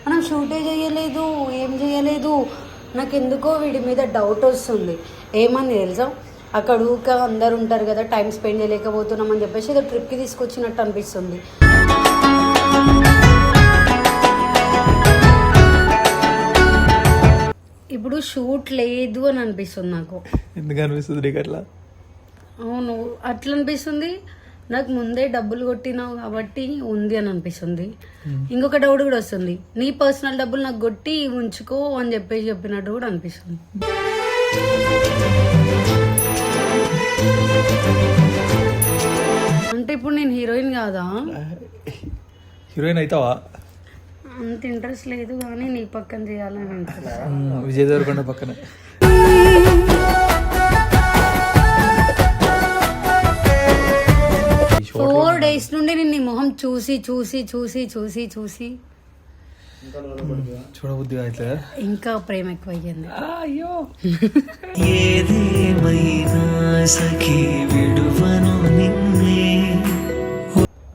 మనం షూటే చేయలేదు, ఏం చేయలేదు. నాకు ఎందుకో వీడి మీద డౌట్ వస్తుంది. ఏమని తెలుసా, అక్కడ ఊక అందరు ఉంటారు కదా, టైం స్పెండ్ చేయలేకపోతున్నాం అని చెప్పేసి ఏదో ట్రిప్కి తీసుకొచ్చినట్టు అనిపిస్తుంది. ఇప్పుడు షూట్ లేదు అని అనిపిస్తుంది నాకు. ఎందుకు అనిపిస్తుంది నీకు అట్లా? అవును, అట్లా అనిపిస్తుంది. నాకు ముందే డబ్బులు కొట్టినావు కాబట్టి ఉంది అని అనిపిస్తుంది. ఇంకొక డౌట్ కూడా వస్తుంది, నీ పర్సనల్ డబ్బులు నాకు కొట్టి ఉంచుకో అని చెప్పేసి చెప్పినట్టు కూడా అనిపిస్తుంది. అంటే ఇప్పుడు నేను హీరోయిన్ కాదా? హీరోయిన్ అవుతావా? అంత ఇంట్రెస్ట్ లేదు కానీ నీ పక్కన చేయాలని ఇంట్రెస్ట్. విజయ్ దేవరకొండ పక్కన. ఫోర్ డేస్ నుండి నేను నీ మొహం చూసి చూసి చూసి చూసి చూసి చూడబుద్ధిగా అయితే ఇంకా ప్రేమ ఎక్కువ అయ్యింది. అయ్యో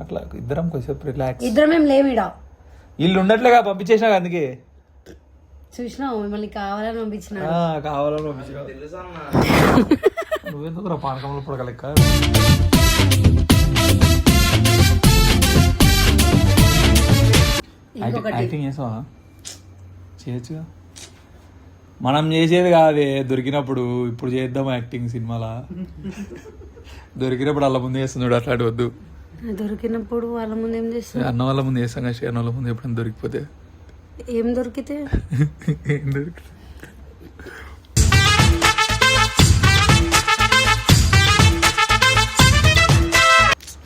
అట్లా ఇద్దరం కొంచెం రిలాక్స్. ఇద్దరం ఏం లేమిడా, వీళ్ళు ఉండట్లేగా పంపించేసినా అందుకే. చూసినావు మిమ్మల్ని కావాలని పంపించిన. కావాలని పంపించిన. నువ్వెందుకు పానకంలో పడగలెక్క. యాక్టింగ్ చేసావా? చేయొచ్చుగా. మనం చేసేది కాదే దొరికినప్పుడు. ఇప్పుడు చేద్దాం యాక్టింగ్ సినిమాలా. దొరికినప్పుడు వాళ్ళ ముందు చేస్తుంది అట్లాంటి వద్దు. దొరికినప్పుడు వాళ్ళ ముందు ఏం చేస్తాం? అన్న వాళ్ళ ముందు చేస్తాం కదా, అన్న వాళ్ళ ముందు ఎప్పుడైనా దొరికిపోతే. ఏం దొరికితే? ఏం దొరికితే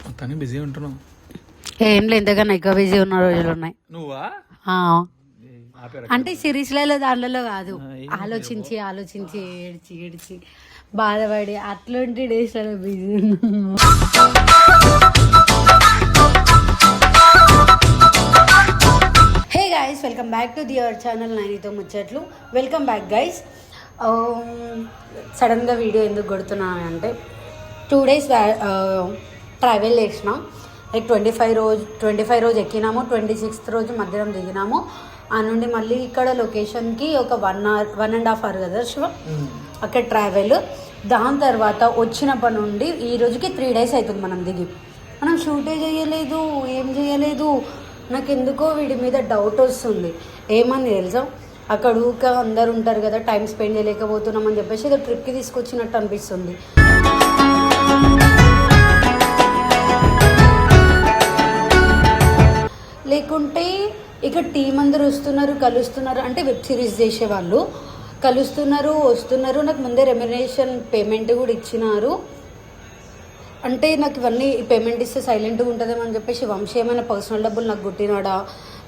మొత్తాన్ని బిజీ ఉంటున్నావు. ఏం లేదు, ఎంతగానో ఎక్కువ బిజీ ఉన్న రోజులు ఉన్నాయి. నువ్వా? అంటే సిరీస్లలో దాంట్లో కాదు, ఆలోచించి ఆలోచించి ఏడ్చి ఏడ్చి బాధపడి అట్లాంటి డేస్లలో బిజీ ఉన్నాను. Hey guys, welcome back to the our channel నైనితో ముచ్చట్లు. Welcome back guys. సడన్గా వీడియో ఎందుకు కొడుతున్నాను అంటే 2 days ట్రావెల్ చేసినాం. లైక్ 25 రోజు ఎక్కినాము, 26th రోజు మధ్యాహ్నం దిగినాము. ఆ నుండి మళ్ళీ ఇక్కడ లొకేషన్కి ఒక 1.5 hour కదా శివ, అక్కడ ట్రావెల్. దాని తర్వాత వచ్చినప్పటి నుండి ఈ రోజుకి 3 days అవుతుంది మనం దిగి. మనం షూటే చేయలేదు, ఏం చేయలేదు. నాకు ఎందుకో వీడి మీద డౌట్ వస్తుంది. ఏమని తెలుసా, అక్కడ ఊక అందరు ఉంటారు కదా, టైం స్పెండ్ చేయలేకపోతున్నాం అని చెప్పేసి ఏదో ట్రిప్కి తీసుకొచ్చినట్టు అనిపిస్తుంది. లేకుంటే ఇక టీం అందరూ వస్తున్నారు, కలుస్తున్నారు. అంటే వెబ్ సిరీస్ చేసేవాళ్ళు కలుస్తున్నారు, వస్తున్నారు. నాకు ముందే రెమ్యునరేషన్ పేమెంట్ కూడా ఇచ్చినారు. అంటే నాకు ఇవన్నీ పేమెంట్ ఇస్తే సైలెంట్గా ఉంటుందేమో అని చెప్పేసి వంశీ ఏమైనా పర్సనల్ డబ్బులు నాకు గుట్టినాడా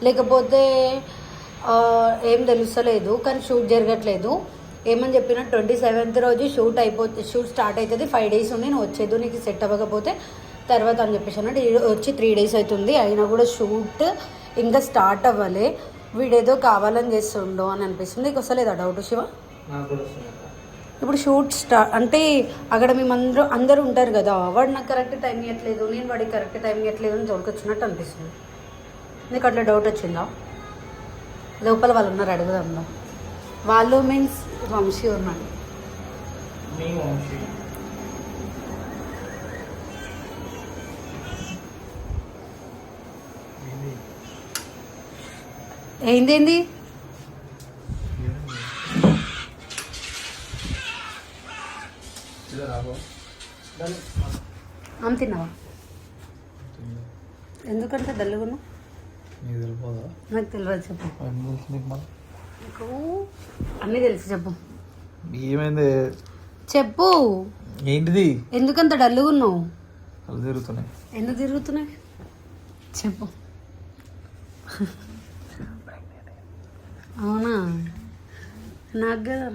లేకపోతే ఏం తెలుస్తలేదు. కానీ షూట్ జరగట్లేదు. ఏమని చెప్పిన 27th రోజు షూట్ స్టార్ట్ అవుతుంది, 5 days ఉండి నువ్వు వచ్చేది, నీకు సెట్ అవ్వకపోతే తర్వాత అని చెప్పేసి అన్నట్టు. వచ్చి 3 days అవుతుంది, అయినా కూడా షూట్ ఇంకా స్టార్ట్ అవ్వలే. వీడేదో కావాలని చేస్తుండో అని అనిపిస్తుంది. నీకు వస్తలేదు ఆ డౌట్ శివ? ఇప్పుడు షూట్ అంటే అక్కడ అందరూ ఉంటారు కదా, వాడు నాకు కరెక్ట్ టైం ఇవ్వట్లేదు, నేను వాడికి కరెక్ట్ టైం ఇవ్వట్లేదు అని తోలుకొచ్చినట్టు అనిపిస్తుంది. నీకు అట్లా డౌట్ వచ్చిందా? లోపల వాళ్ళు ఉన్నారు, అడుగుదాందా. వాళ్ళు మీన్స్ వంశీ ఉన్నాడు. ఏంది ఆమె తిన్నావా? ఎందుకంటే డల్లుగున్నా? నాకు తెలియదు, చెప్పు. నీకు అన్నీ తెలిసి చెప్పు. ఏమైంది చెప్పు. ఏంటిది? ఎందుకంత డల్లుగున్నావు? తిరుగుతున్నాయి. ఎందుకు తిరుగుతున్నాయి చెప్పు. అవునా? నాకు కదా.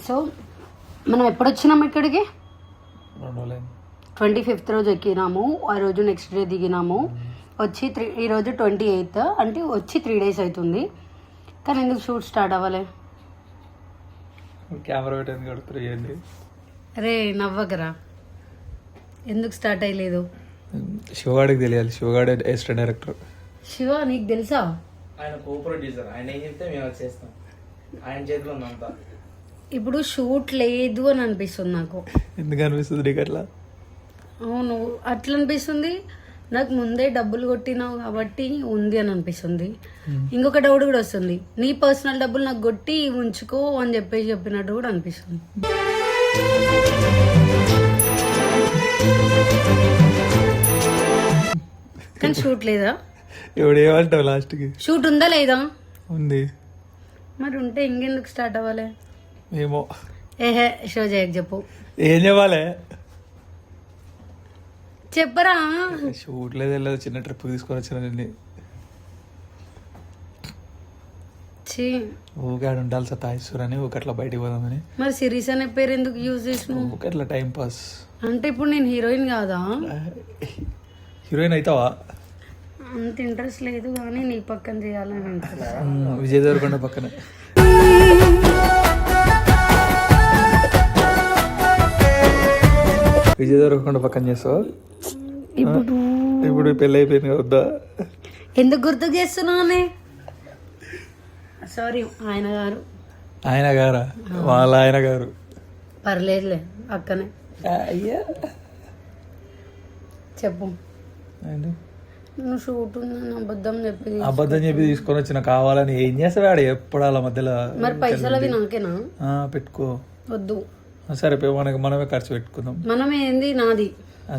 సో మనం ఎప్పుడు వచ్చినాము ఇక్కడికి? 25th రోజు ఎక్కినాము. ఆ రోజు నెక్స్ట్ డే దిగినాము. వచ్చి ఈరోజు 28th, అంటే వచ్చి 3 days అవుతుంది. కానీ ఎందుకు షూట్ స్టార్ట్ అవ్వలే? కెమెరా పెట్టేందుకు కడుతుంది. అరే నవ్వకరా, ఎందుకు స్టార్ట్ అయ్యలేదు? శివగాడికి తెలియాలి. శివగాడే అసిస్టెంట్ డైరెక్టర్. శివ నీకు తెలుసా? ఆయన కో ప్రొడ్యూసర్, ఆయన ఏం చెప్తే మేము అది చేస్తాం. ఆయన చేతిలో ఉందంతా. ఇప్పుడు షూట్ లేదు అని అనిపిస్తుంది నాకు. ఎందుకు అనిపిస్తుంది నీకు అట్లా? అవును అట్లా అనిపిస్తుంది నాకు. ముందే డబ్బులు కొట్టినావు కాబట్టి ఉంది అని అనిపిస్తుంది. ఇంకొక డౌట్ కూడా వస్తుంది, నీ పర్సనల్ డబ్బులు నాకు కొట్టి ఉంచుకో అని చెప్పినట్టు కూడా అనిపిస్తుంది. కానీ షూట్ లేదా? ఎవడేమంటావు లాస్ట్కి? షూట్ ఉందా లేదా? ఉంది. మరి ఉంటే ఇంకెందుకు స్టార్ట్ అవ్వాలి? ఏమో. ఏహే షో చేయకు చెప్పు. ఏం చెప్పాలి? చెప్పరా? షూట్ లేదు వెళ్ళదు, చిన్న ట్రిప్ తీసుకొని వచ్చిన నిన్ను. ఊకే ఆడ ఉండాలి సతాయిస్తారు అని ఊకట్లా బయటికి పోదామని. మరి సిరీస్ అనే పేరు ఎందుకు యూజ్ చేసినావు? ఊకట్లా టైం పాస్. అంటే ఇప్పుడు నేను హీరోయిన్ కాదా? హీరోయిన్ అవుతావా? అంత ఇంట్రెస్ట్ లేదు కానీ నీ పక్కన చేయాలని ఇంట్రెస్ట్. విజయ్ దేవరకొండ పక్కన. విజయ్ దేవరకొండ పక్కన చేస్తావా? ఇప్పుడు పెళ్ళి అయిపోయింది వద్దా? ఎందుకు గుర్తు చేస్తున్నావు? సారీ ఆయన గారు. ఆయన గారా? వాళ్ళ ఆయన గారు. పర్లేదులే అక్కనే. అయ్యా చెప్పు. నువ్వు షూట్ ఉందని అబద్ధం చెప్పి తీసుకొని వచ్చిన కావాలని. ఏం చేస్తావు ఆడ ఎప్పుడు అలా మధ్యలో? మరి పైసలు అవి నాకేనా? పెట్టుకో. వద్దు. సరే మనమే ఖర్చు పెట్టుకుందాం. మనమే ఏంది? నాది.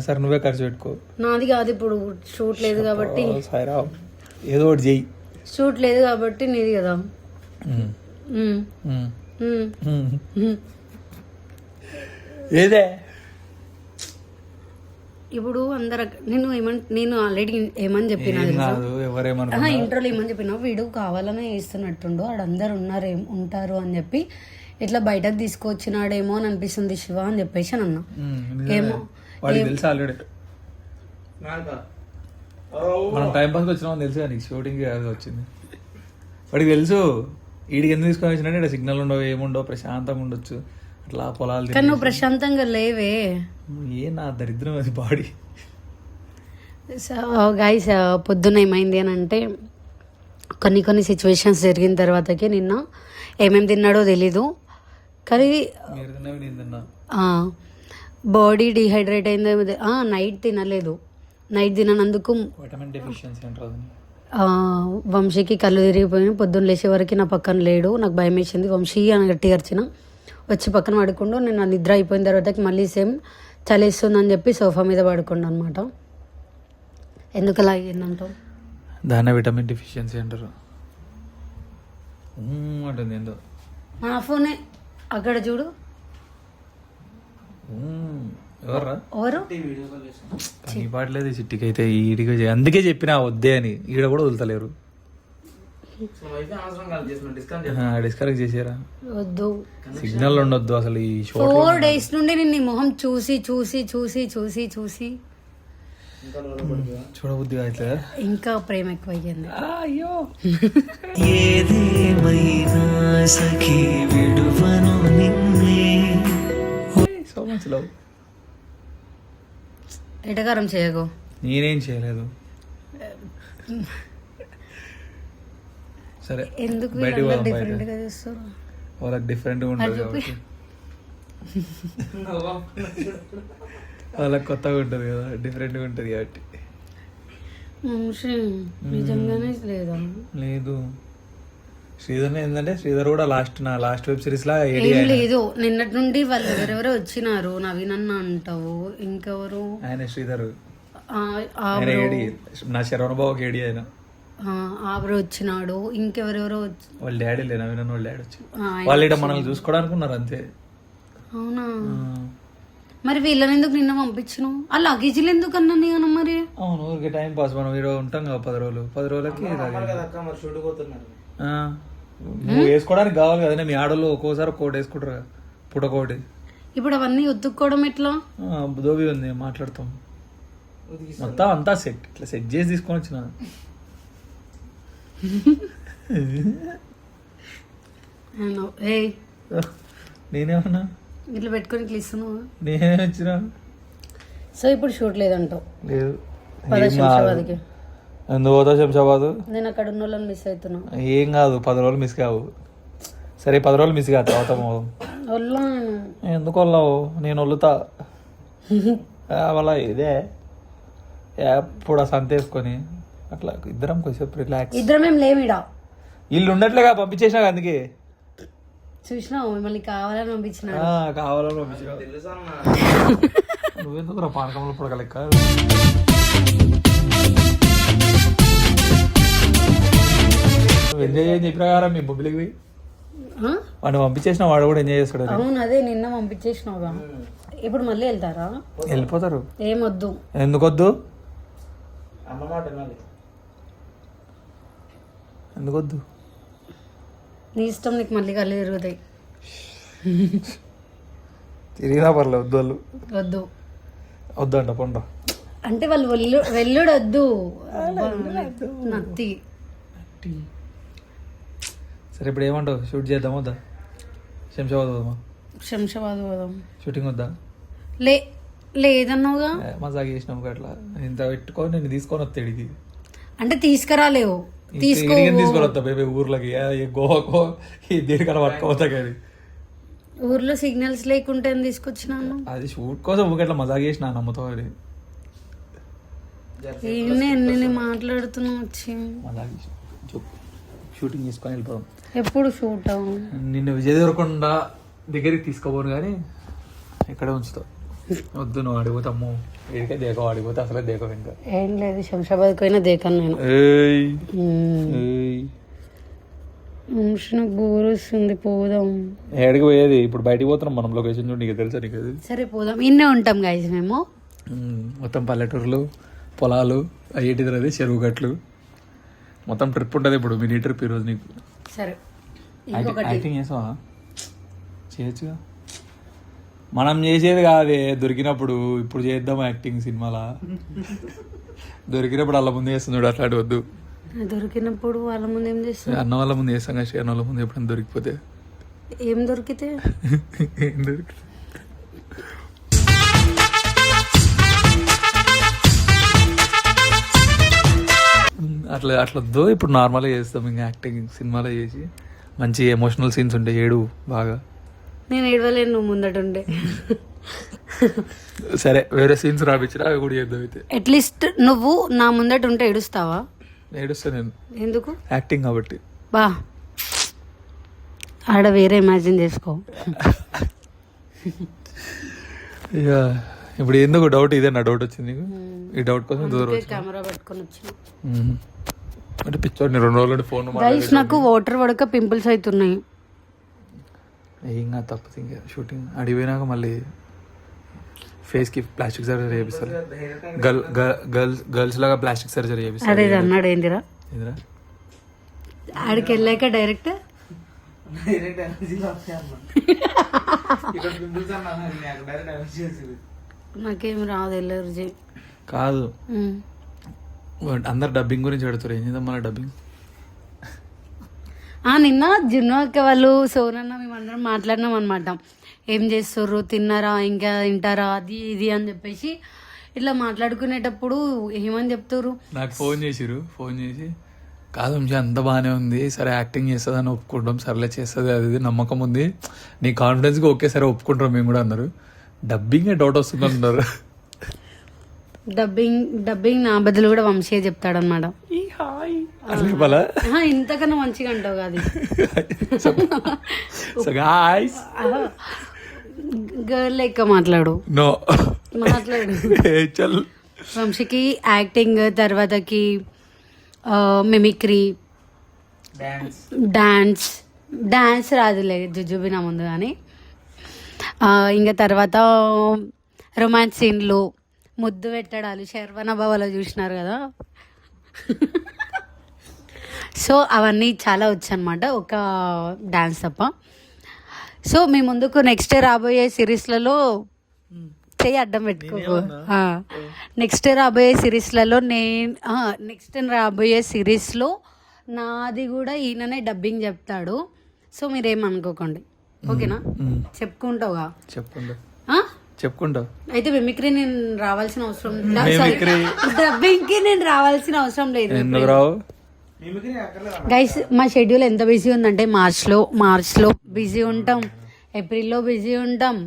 సరే నువ్వే ఖర్చు పెట్టుకో. నాది కాదు, ఇప్పుడు షూట్ లేదు కాబట్టి. సరే ఏదో ఒకటి చెయ్యి. షూట్ లేదు కాబట్టి నీది కదా. ఏదే ఇప్పుడు అందరు నేను ఆల్రెడీ ఏమని చెప్పినా ఇంట్రోలో ఏమని చెప్పినా, వీడు కావాలనే వేస్తున్నట్టుండు, ఆడందరు ఉంటారు అని చెప్పి ఇట్లా బయటకు తీసుకొచ్చినాడేమో అని అనిపిస్తుంది శివ అని చెప్పేసి అన్న. ఏమో తెలుసు ఆల్రెడీ మనం టైం పాస్ వచ్చినామని తెలుసు కానీ షూటింగ్ వచ్చింది వాడికి తెలుసు. వీడికి ఎందుకు తీసుకొని వచ్చినట్టు ఇక్కడ సిగ్నల్ ఉండవు, ఏముండవు, ప్రశాంతంగా ఉండొచ్చు అట్లా పొలాలు. కానీ నువ్వు ప్రశాంతంగా లేవే. ఏ నా దరిద్రం అది బాడీ. గైస్ పొద్దున్న ఏమైంది అని అంటే, కొన్ని సిచ్యువేషన్స్ జరిగిన తర్వాతకి నిన్న ఏమేమి తిన్నాడో తెలీదు కానీ బాడీ డిహైడ్రేట్ అయింది. నైట్ తినలేదు. నైట్ తిననందుకు వంశీకి కళ్ళు తిరిగిపోయినాయి. పొద్దున్న లేచే వరకు నా పక్కన లేడు. నాకు భయం వేసింది. వంశీ అని గట్టిగా అరిచిన, వచ్చి పక్కన పడుకుంటూ నేను నిద్ర అయిపోయిన తర్వాతకి మళ్ళీ సేమ్ చలేస్తుందని చెప్పి సోఫా మీద పడుకుండు అనమాట. ఎందుకు అలా అయ్యిందంటావు? దాన్ని విటమిన్ డెఫిషియన్సీ అంటారు. అంటుంది ఏందో. నా ఫోనే అక్కడ చూడు. ఎవరు పని పాటలేదు చిట్టికి అయితే. ఈడిగా అందుకే చెప్పినా వద్దే అని. ఈడ కూడా వదులుతలేరు. డిస్కనెక్ట్ చేసారా? వద్దు. సిగ్నల్ ఉండొద్దు అసలు. ఈ 4 days నుండి నేను నీ మొహం చూసి చూసి చూసి చూసి చూసి చూడబుద్ది అయితే ఇంకా ప్రేమ ఎక్కువయ్యింది. అయ్యో సో మచ్ లవ్. ఎటకారం చేయకు. నేనేం చేయలేదు. సరే ఎందుకు డిఫరెంట్ గా చేస్తారు? వాళ్ళకి డిఫరెంట్గా ఉంటుంది కాబట్టి, వాళ్ళకి కొత్తగా ఉంటుంది కదా, డిఫరెంట్గా ఉంటుంది కాబట్టి. నిజంగానే లేదా? లేదు. శ్రీధర్ ఏంటంటే శ్రీధర్ కూడా లాస్ట్ వెబ్ సిరీస్ లా లేదు. నిన్నటి నుండి వాళ్ళు ఎవరెవరో వచ్చినారు. నవీన్ అన్న అంటావు, ఇంకెవరు? ఆయన శ్రీధర్, నా శరవణ బాబుకి ఏడి ఆయన ఆబ్రో వచ్చినాడు. ఇంకెవరెవరో వాళ్ళ డాడీ లే నవీన్ వాళ్ళ డాడీ వచ్చి వాళ్ళు ఇక్కడ మనల్ని చూసుకోవడానికి ఉన్నారు అంతే. అవునా? మరి వీళ్ళని ఎందుకు నిన్న పంపించను? ఆ లగేజీలు ఎందుకు అన్నా నేను? మరి అవును ఊరికి టైం పాస్. మనం ఈరోజు ఉంటాం కదా 10 రోజులకి. నువ్వు వేసుకోవడానికి కావాలి కదా. మీ ఆడోళ్ళు ఒక్కోసారి కోట్ వేసుకుంటారు కదా, పుటకోటి. ఇప్పుడు అవన్నీ ఉతుక్కోవడం ఎట్లా? దోబి ఉంది, మాట్లాడతాం. మొత్తం అంతా ఇట్లా సెట్ చేసి తీసుకొని వచ్చిన. నేనేమన్నా ఇట్లా పెట్టుకొని ఇట్లా ఇస్తున్నావు? నేనే వచ్చిన. సో ఇప్పుడు షూట్ లేదంటావు? లేదు. ఎందుకు పోతావు శంషాబాద్? నేను అక్కడ ఉన్న వాళ్ళని మిస్ అవుతున్నా. ఏం కాదు, 10 రోజులు మిస్ కావు. సరే 10 రోజులు మిస్ కాదు, తర్వాత పోదాం. వల్లాను. ఎందుకు వెళ్ళావు? నేను వల్లుతా వాళ్ళ ఇదే ఎప్పుడు ఆ సంత వేసుకొని అట్లా ఇద్దరం కొంచెం రిలాక్స్. ఇద్దరం ఏం లేమిడా, ఇల్లు ఉండట్లేగా పంపించేసినా అందుకే. చూసినావు మిమ్మల్ని కావాలని పంపించిన. కావాలని పంపించిన. తెలుసా అన్న? నువ్వెందుకు పానకంలో పొడక లెక్క. నువ్వు ఎంజాయ్ చేయని చెప్పిన కదా మీ బొబ్బిలికి పోయి వాడిని పంపించేసిన వాడు కూడా ఎంజాయ్ చేస్తాడు. అవును, అదే నిన్న పంపించేసినావుగా. ఇప్పుడు మళ్ళీ వెళ్తారా? వెళ్ళిపోతారు. ఏమొద్దు. ఎందుకు వద్దు? అన్నమాట వినాలి. ఎందుకు వద్దు? నీ ఇష్టం, నీకు మళ్ళీ కళ్ళు తిరుగుతాయి. తిరిగినా పర్లేదు, వద్దు వాళ్ళు. వద్దు వద్దు అంట పండు. అంటే వాళ్ళు వెళ్ళుడొద్దు నత్తి. సరే ఇప్పుడు ఏమంటావు? షూట్ చేద్దాం వద్దా? శంషాబాద్ పోదామా? శంషాబాద్ పోదాం. షూటింగ్ వద్దా? లేదన్నావుగా. మజాక్ చేసినాం అట్లా. ఇంత పెట్టుకొని నేను తీసుకొని వస్తా ఇడికి. అంటే తీసుకురాలేవు. తీసుకొని వస్తా బేబీ ఊర్లకి, గోవాకో ఈ దేనికన్నా పట్టుకోవద్దా. కానీ ఊర్లో సిగ్నల్స్ లేకుంటే తీసుకొచ్చినాను. అది షూట్ కోసం ఊకట్లా మజాక్ చేసిన నమ్మతో. అది నేను మాట్లాడుతున్నా వచ్చి మజాక్ చేసిన. షూటింగ్ చేసుకొని వెళ్ళిపోదాం. ఎప్పుడు షూట్? నిన్ను విజయ్ దేవరకొండ దగ్గరికి తీసుకోపోను కానీ ఇక్కడే ఉంచుతావు. వద్దు, నువ్వు అడిగిపోతాము ఇడికే దేకో, అడిగిపోతే అసలే దేకో. ఇంకా ఏం లేదు, శంషాబాద్కి పోయినా దేకాను నేను. నాకు బోర్ వస్తుంది, పోదాం. ఏడికి పోయేది? ఇప్పుడు బయటికి పోతున్నాం మనం. లొకేషన్ చూడు, నీకు తెలుసా? నీకు అది. సరే పోదాం. ఇన్నే ఉంటాం గైస్ మేము. మొత్తం పల్లెటూరులు, పొలాలు, అయ్యేటిది అది చెరువు గట్లు, మొత్తం ట్రిప్ ఉంటుంది. ఇప్పుడు మినీ ట్రిప్ ఈరోజు నీకు. సరే యాక్టింగ్ చేసావా? చేయొచ్చుగా. మనం చేసేది కాదే దొరికినప్పుడు. ఇప్పుడు చేద్దాం యాక్టింగ్ సినిమాలా. దొరికినప్పుడు వాళ్ళ ముందు చేస్తుంది చూడు, అట్లాంటి వద్దు. దొరికినప్పుడు వాళ్ళ ముందు ఏం చేస్తాం? అన్న వాళ్ళ ముందు చేస్తాం కదా, అన్న వాళ్ళ ముందు ఎప్పుడైనా దొరికిపోతే. ఏం దొరికితే? ఏం దొరికితే అట్లా వద్దు. ఇప్పుడు నార్మల్గా చేస్తాం. ఇంకా యాక్టింగ్ సినిమాలో చేసి మంచి ఎమోషనల్ సీన్స్ ఉంటాయి. ఏడు బాగా. నేను ఏడవలేను, నువ్వు ముందటుండే. సరే వేరే సీన్స్ రాపించినా అవి కూడా చేద్దాం. అయితే అట్లీస్ట్ నువ్వు నా ముందట ఉంటే ఏడుస్తావా? ఏడుస్తా నేను. ఎందుకు? యాక్టింగ్ కాబట్టి. బా ఆడ వేరే ఇమాజిన్ చేసుకో. ఇక ఇప్పుడు ఎందుకు డౌట్? ఇదే నా డౌట్ వచ్చింది నీకు. ఈ డౌట్ కోసం దూరం కెమెరా పెట్టుకొని వచ్చిన. అంటే పిక్చర్ 2 రోజులు ఫోన్ గైస్, నాకు వాటర్ పడక పింపుల్స్ అవుతున్నాయి. ఏం కాదు, తప్పదు. ఇంకా షూటింగ్ అడిగిపోయినాక మళ్ళీ ఫేస్కి ప్లాస్టిక్ సర్జరీ చేపిస్తారు. గర్ల్స్ లాగా ప్లాస్టిక్ సర్జరీ చేపిస్తారు. అదే అన్నాడు. ఏందిరా ఏందిరా? ఆడికి వెళ్ళాక డైరెక్ట్ నాకేం రాదు ఎలర్జీ. కాదు, అందరు డబ్బింగ్ గురించి పెడతారు. ఏం చేద్దాం మన డబ్బింగ్? నిన్న జున్ను అక్క వాళ్ళు సోనన్న మేమందరం మాట్లాడినాం అనమాట. ఏం చేస్తారు, తిన్నారా, ఇంకా తింటారా, అది ఇది అని చెప్పేసి ఇట్లా మాట్లాడుకునేటప్పుడు ఏమని చెప్తారు. నాకు ఫోన్ చేసి కాదు వంశీ అంత బాగానే ఉంది, సరే యాక్టింగ్ చేస్తుంది అని ఒప్పుకుంటాం, సర్లే చేస్తుంది, అది ఇది నమ్మకం ఉంది, నీ కాన్ఫిడెన్స్గా ఓకే సరే ఒప్పుకుంటాం మేము కూడా అన్నారు. డబ్బింగ్ డౌట్ వస్తుంది అన్నారు. డబ్బింగ్ నా బదులు కూడా వంశీ చెప్తాడనమాట. ఇంతకన్నా మంచిగా అంటావు కాదు. గర్ల్ లెక్క మాట్లాడు. వంశీకి యాక్టింగ్, తర్వాతకి మిమిక్రీ, డాన్స్ రాదులే జుజుబి నా ముందు, కానీ ఇంకా తర్వాత రొమాన్స్ సీన్లు, ముద్దు పెట్టడాలు, శర్వణ బాబాలో చూసినారు కదా. సో అవన్నీ చాలా వచ్చనమాట, ఒక డాన్స్ తప్ప. సో మీ ముందుకు నెక్స్ట్ రాబోయే సిరీస్లలో చెయ్యి అడ్డం పెట్టుకో. నెక్స్ట్ రాబోయే సిరీస్లో నాది కూడా ఈయననే డబ్బింగ్ చెప్తాడు. సో మీరేమనుకోకండి, ఓకేనా? చెప్పుకుంటావుగా. చెప్పుకుంటావు అయితే మిమిక్రీ నేను రావాల్సిన అవసరం Mimicry. డబ్బింగ్ కి నేను రావాల్సిన అవసరం లేదు ఎందుకు రావు? మిమిక్రీ అక్కర్లేదు. గైస్ మా షెడ్యూల్ ఎంత బిజీ ఉందంటే మార్చ్లో బిజీ ఉంటాం, ఏప్రిల్లో బిజీ ఉంటాం,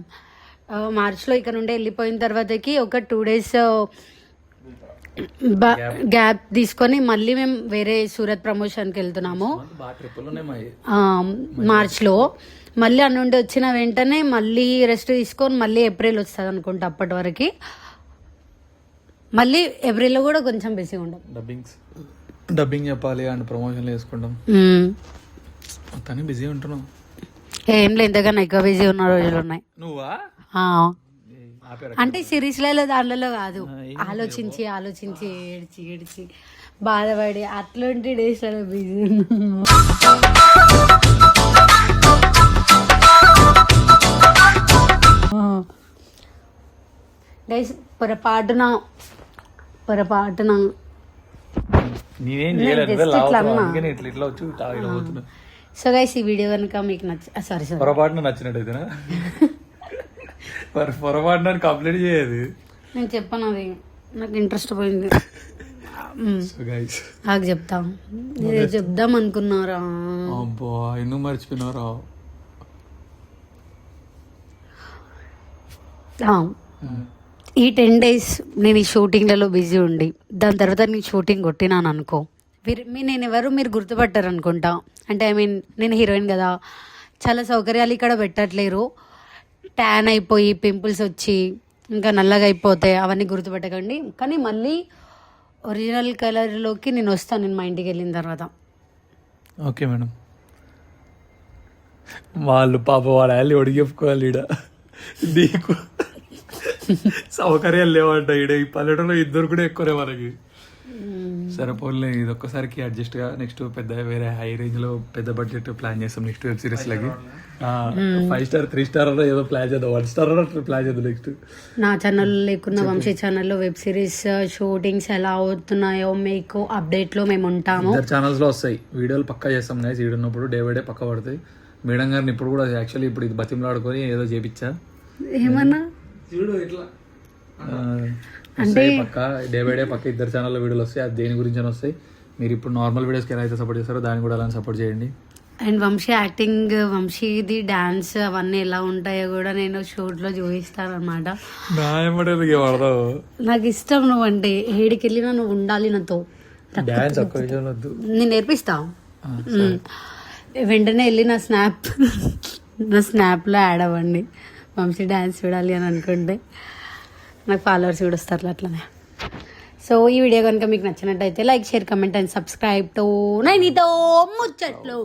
మార్చ్లో ఇక్కడ నుండి వెళ్ళిపోయిన తర్వాతకి ఒక 2 days గ్యాప్ తీసుకొని మళ్ళీ మేము వేరే సూరత్ ప్రమోషన్కి వెళ్తున్నాము బాగా ట్రిప్పులు ఉన్నాయి మావి. మార్చ్లో. మళ్ళీ అన్న నుండి వచ్చిన వెంటనే మళ్ళీ రెస్ట్ తీసుకొని మళ్ళీ ఏప్రిల్ వస్తుంది అనుకుంటా. అప్పటి వరకు మళ్ళీ ఏప్రిల్లో కూడా కొంచెం బిజీ ఉంటాం. డబ్బింగ్ చెప్పాలి అండ్ ప్రమోషన్లు వేసుకుంటాం. మొత్తాన్ని బిజీ ఉంటున్నాం. ఏం లేదు, ఇంతకన్నా ఎక్కువ బిజీ ఉన్న రోజులు ఉన్నాయి. నువ్వా? అంటే సిరీస్లలో దాంట్లో కాదు, ఆలోచించి ఆలోచించి ఏడ్చి బాధపడి అట్లాంటి డేస్లలో బిజీ ఉన్నాము. గైస్ పొరపాటున నేనేం నేను చేయలేదు, just ఇట్లా అన్నా. అందుకని ఇట్లా వచ్చి తాగిపోతున్నా. సో గైస్ ఈ వీడియో కనుక మీకు సారీ పొరపాటున నచ్చినట్టయితేనా? పొరపాటున కంప్లీట్ చేయదు. నేను చెప్పాను, అది నాకు ఇంట్రెస్ట్ పోయింది. సో గైస్ నాకు చెప్తాం, నేను చెప్దాం అనుకున్నారా? అబ్బా ఎందుకు మర్చిపోయినారా? ఈ 10 days నేను ఈ షూటింగ్లలో బిజీ ఉండి దాని తర్వాత నేను షూటింగ్ కొట్టినాను అనుకో, నేను ఎవరు మీరు గుర్తుపట్టారు అనుకుంటా. అంటే ఐ మీన్ నేను హీరోయిన్ కదా, చాలా సౌకర్యాలు ఇక్కడ పెట్టట్లేరు. ట్యాన్ అయిపోయి పింపుల్స్ వచ్చి ఇంకా నల్లగా అయిపోతాయి, అవన్నీ గుర్తుపెట్టకండి. కానీ మళ్ళీ ఒరిజినల్ కలర్లోకి నేను వస్తాను నేను మా ఇంటికి వెళ్ళిన తర్వాత. Okay madam. వాళ్ళు పాప వాళ్ళ వాళ్ళు ఒడిగి చెప్పుకోవాలి. ఈడ నీకు సౌకర్యాలు లేవంట. ఈడ ఈ పల్లెటూరులో ఇద్దరు కూడా ఎక్కువనే మనకి. సరే పోన్లే, ఇది ఒక్కసారికి అడ్జస్ట్ గా నెక్స్ట్ పెద్ద వేరే హై రేంజ్ లో పెద్ద బడ్జెట్ ప్లాన్ చేస్తాం నెక్స్ట్ వెబ్ సిరీస్ లకి. 5 star 3 star ఏదో ప్లాన్ చేద్దాం, 1 star ప్లాన్ చేద్దాం నెక్స్ట్. నా ఛానల్ లేకున్న వంశీ ఛానల్లో వెబ్ సిరీస్ షూటింగ్స్ ఎలా అవుతున్నాయో మీకు అప్డేట్లో మేము ఉంటాము. ఇద్దరు ఛానల్స్ లో వస్తాయి వీడియోలు, పక్కా చేస్తాం గైస్. ఈడు ఉన్నప్పుడు డే బై డే పక్క పడతాయి. మేడం గారిని ఇప్పుడు కూడా యాక్చువల్లీ ఇప్పుడు ఇది బతిమలాడుకొని ఏదో చేపించా. ఏమన్నా చూడు ఇట్లా అంటే పక్క డే బై డే పక్క ఇద్దరు ఛానల్లో వీడియోలు వస్తాయి. అది దేని గురించి అని వస్తాయి. మీరు ఇప్పుడు నార్మల్ వీడియోస్కి ఎలా అయితే సపోర్ట్ చేస్తారో దాన్ని కూడా అలా సపోర్ట్ చేయండి. అండ్ వంశీ యాక్టింగ్, వంశీది డాన్స్ అవన్నీ ఎలా ఉంటాయో కూడా నేను షూట్లో చూపిస్తాను అనమాట. నాకు ఇష్టం నువ్వంటే, ఏడికి వెళ్ళినా నువ్వు ఉండాలి నాతో. డాన్స్ ఒక్క విషయంలో వద్దు, నేను నేర్పిస్తా. వెంటనే వెళ్ళి నా స్నాప్లో యాడ్ అవ్వండి. వంశీ డాన్స్ చూడాలి అని అనుకుంటే నాకు ఫాలోవర్స్ కూడా వస్తారు అట్లనే. సో ఈ వీడియో కనుక మీకు నచ్చినట్టయితే like, share, comment and subscribe to నైనితో ముచ్చట్లు.